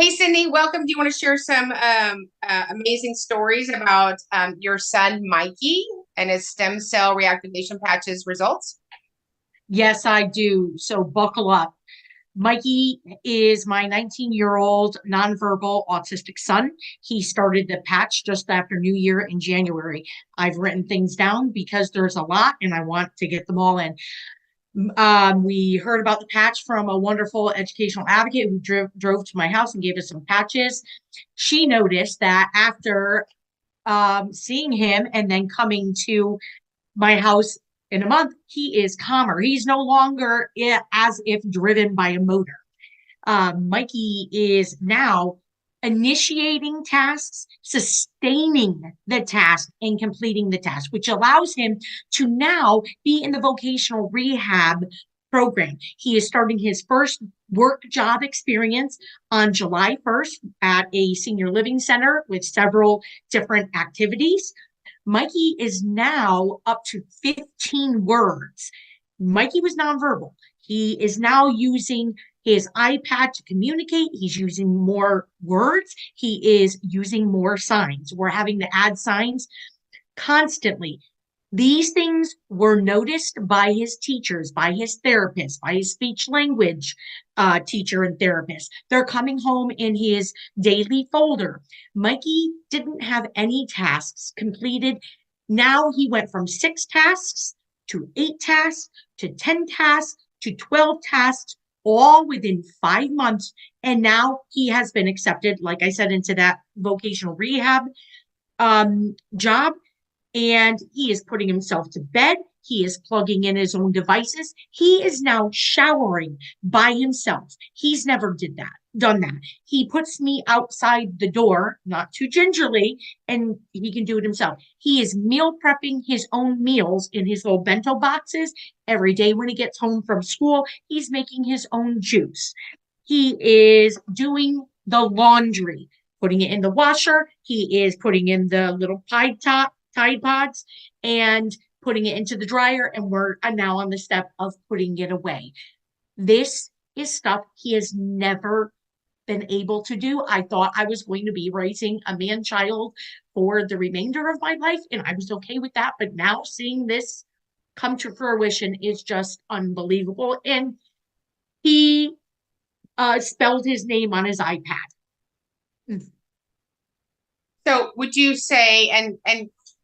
Hey, Cindy, welcome. Do you want to share some amazing stories about your son, Mikey, and his stem cell reactivation patches results? Yes, I do. So buckle up. Mikey is my 19-year-old nonverbal autistic son. He started the patch just after New Year in January. I've written things down because there's a lot and I want to get them all in. We heard about the patch from a wonderful educational advocate who drove to my house and gave us some patches. She noticed that after seeing him and then coming to my house in a month, he is calmer. He's no longer as if driven by a motor. Mikey is now initiating tasks, sustaining the task, and completing the task, which allows him to now be in the vocational rehab program. He is starting his first work job experience on July 1st at a senior living center with several different activities. Mikey is now up to 15 words. Mikey was nonverbal. He is now using his iPad to communicate. He's using more words. He is using more signs. We're having to add signs constantly. These things were noticed by his teachers, by his therapist, by his speech language teacher and therapist. They're coming home in his daily folder. Mikey didn't have any tasks completed. Now he went from 6 tasks to 8 tasks to 10 tasks to 12 tasks, all within 5 months. And now he has been accepted, like I said, into that vocational rehab job, and he is putting himself to bed. He is plugging in his own devices. He is now showering by himself. He's never done that. He puts me outside the door, not too gingerly, and he can do it himself. He is meal prepping his own meals in his little bento boxes. Every day when he gets home from school, he's making his own juice. He is doing the laundry, putting it in the washer. He is putting in the little Tide Pods and putting it into the dryer. And we're now on the step of putting it away. This is stuff he has never been able to do. I thought I was going to be raising a man child for the remainder of my life, and I was okay with that. But now seeing this come to fruition is just unbelievable. And he spelled his name on his iPad. So, would you say, and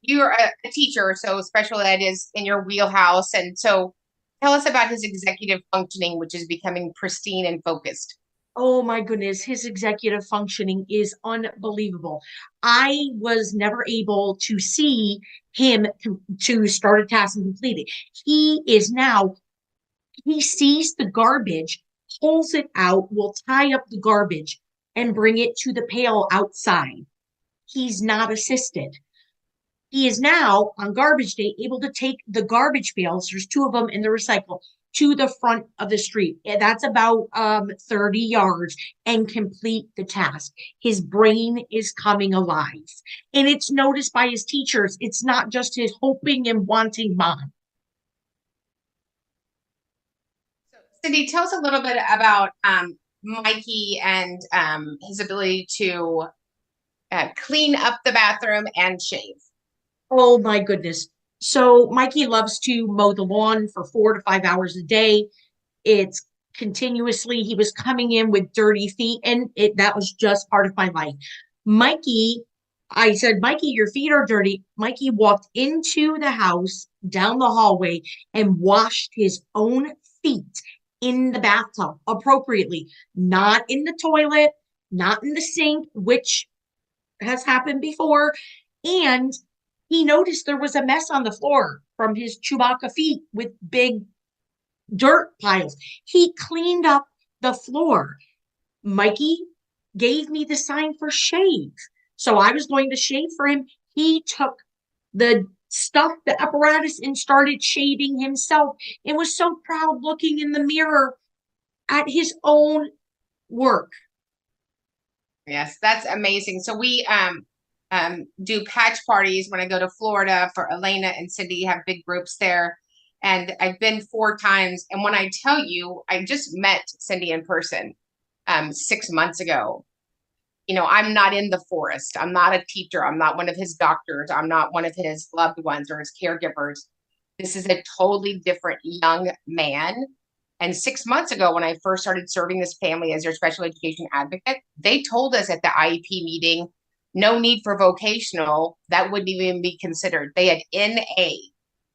you're a teacher, so special ed is in your wheelhouse, and so tell us about his executive functioning, which is becoming pristine and focused. Oh my goodness, his executive functioning is unbelievable. I was never able to see him to start a task and complete it. He is now, he sees the garbage, pulls it out, will tie up the garbage and bring it to the pail outside. He's not assisted. He is now on garbage day able to take the garbage pails, there's 2 of them in the recycle, to the front of the street. That's about 30 yards, and complete the task. His brain is coming alive. And it's noticed by his teachers. It's not just his hoping and wanting mom. So, Cindy, tell us a little bit about Mikey and his ability to clean up the bathroom and shave. Oh my goodness. So Mikey loves to mow the lawn for 4 to 5 hours a day. It's continuously, he was coming in with dirty feet, and that was just part of my life. Mikey, I said, Mikey, your feet are dirty. Mikey walked into the house down the hallway and washed his own feet in the bathtub appropriately, not in the toilet, not in the sink, which has happened before. And he noticed there was a mess on the floor from his Chewbacca feet with big dirt piles. He cleaned up the floor. Mikey gave me the sign for shave. So I was going to shave for him. He took the stuff, the apparatus, and started shaving himself, and was so proud looking in the mirror at his own work. Yes, that's amazing. So we do patch parties when I go to Florida for Elena and Cindy, have big groups there. And I've been 4 times. And when I tell you, I just met Cindy in person 6 months ago. I'm not in the forest. I'm not a teacher. I'm not one of his doctors. I'm not one of his loved ones or his caregivers. This is a totally different young man. And 6 months ago, when I first started serving this family as their special education advocate, they told us at the IEP meeting, no need for vocational. That wouldn't even be considered. They had NA,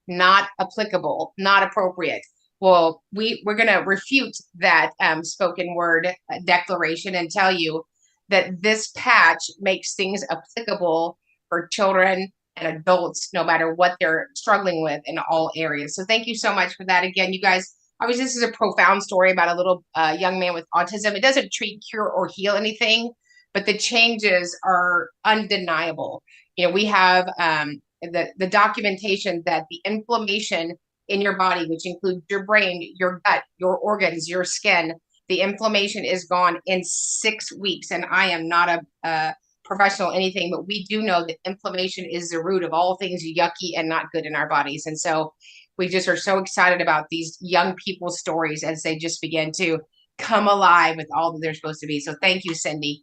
not applicable, not appropriate. Well, we're going to refute that spoken word declaration and tell you that this patch makes things applicable for children and adults, no matter what they're struggling with in all areas. So thank you so much for that. Again, you guys, obviously this is a profound story about a little young man with autism. It doesn't treat, cure, or heal anything, but the changes are undeniable. We have the documentation that the inflammation in your body, which includes your brain, your gut, your organs, your skin, the inflammation is gone in 6 weeks. And I am not a professional anything, but we do know that inflammation is the root of all things yucky and not good in our bodies. And so we just are so excited about these young people's stories as they just begin to come alive with all that they're supposed to be. So thank you, Cindy.